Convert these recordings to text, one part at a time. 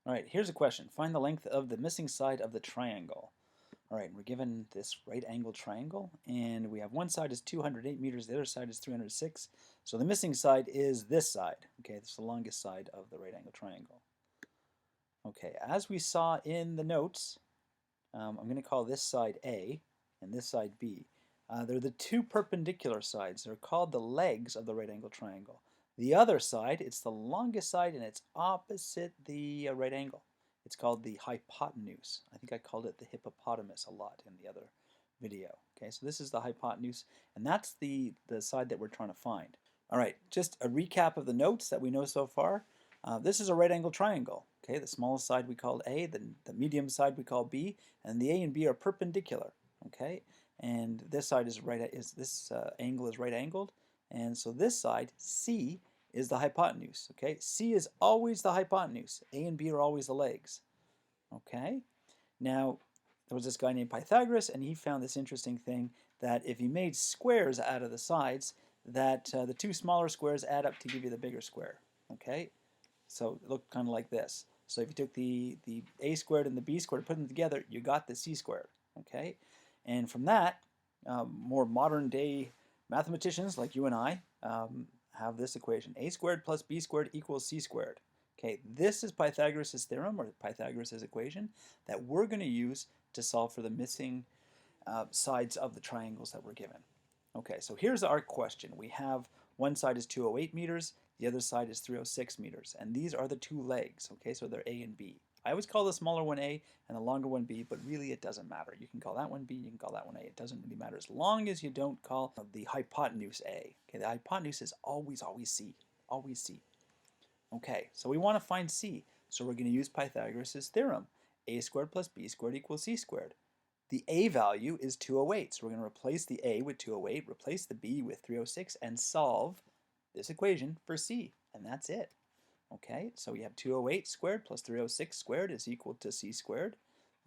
All right, here's a question. Find the length of the missing side of the triangle. All right, we're given this right angled triangle, and we have one side is 208 meters, the other side is 306. So the missing side is this side. Okay, this is the longest side of the right angled triangle. Okay, as we saw in the notes, I'm going to call this side A and this side B. They're the two perpendicular sides. They're called the legs of the right angled triangle. The other side, it's the longest side and it's opposite the right angle. It's called the hypotenuse. I think I called it the hippopotamus a lot in the other video. Okay, so this is the hypotenuse, and that's the side that we're trying to find. All right, just a recap of the notes that we know so far. This is a right angled triangle. Okay, the smallest side we call A, the medium side we call B, and the A and B are perpendicular. Okay, and this side is angle is right angled, and so this side C is the hypotenuse. Okay, C is always the hypotenuse. A and B are always the legs. Okay, now there was this guy named Pythagorean, and he found this interesting thing that if you made squares out of the sides, that the two smaller squares add up to give you the bigger square. Okay, so it looked kind of like this. So if you took the a squared and the b squared and put them together, you got the c squared. Okay, and from that, more modern day mathematicians like you and I have this equation: a squared plus b squared equals c squared. Okay, this is Pythagoras' theorem, or Pythagoras' equation, that we're going to use to solve for the missing sides of the triangles that we're given. Okay, so here's our question. We have one side is 208 meters, the other side is 306 meters, and these are the two legs. Okay, so they're A and B. I always call the smaller one A and the longer one B, but really it doesn't matter. You can call that one B, you can call that one A. It doesn't really matter as long as you don't call the hypotenuse A. Okay, the hypotenuse is always C, always C. Okay, so we want to find C, so we're going to use Pythagoras' theorem. A squared plus b squared equals c squared. The A value is 208, so we're going to replace the A with 208, replace the B with 306, and solve this equation for C, and that's it. Okay, so we have 208 squared plus 306 squared is equal to c squared.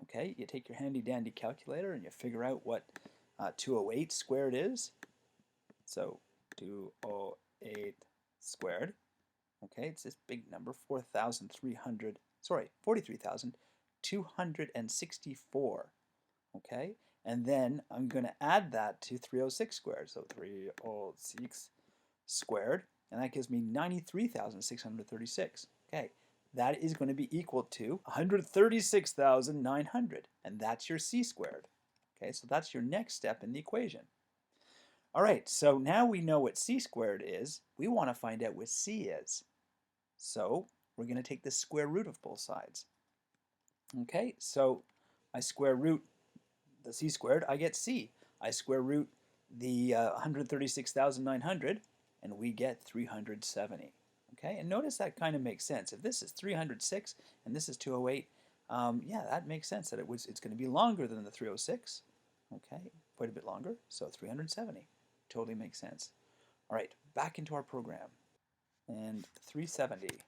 Okay, you take your handy dandy calculator and you figure out what 208 squared is. So 208 squared. Okay, it's this big number, 43,264. Okay, and then I'm going to add that to 306 squared. So 306 squared, and that gives me 93,636. Okay, that is going to be equal to 136,900, and that's your c squared. Okay, so that's your next step in the equation. All right, so now we know what c squared is. We want to find out what c is. So we're going to take the square root of both sides. Okay, so I square root the c squared, I get c. I square root the 136,900, and we get 370. Okay, and notice that kind of makes sense. If this is 306 and this is 208, yeah, that makes sense that it's going to be longer than the 306. Okay, quite a bit longer, so 370. Totally makes sense. All right, back into our program. And 370.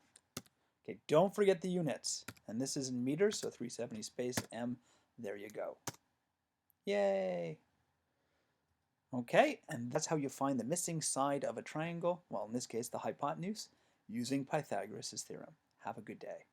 Okay, don't forget the units. And this is in meters, so 370 space m. There you go. Yay! Okay, and that's how you find the missing side of a triangle, well, in this case, the hypotenuse, using Pythagoras' theorem. Have a good day.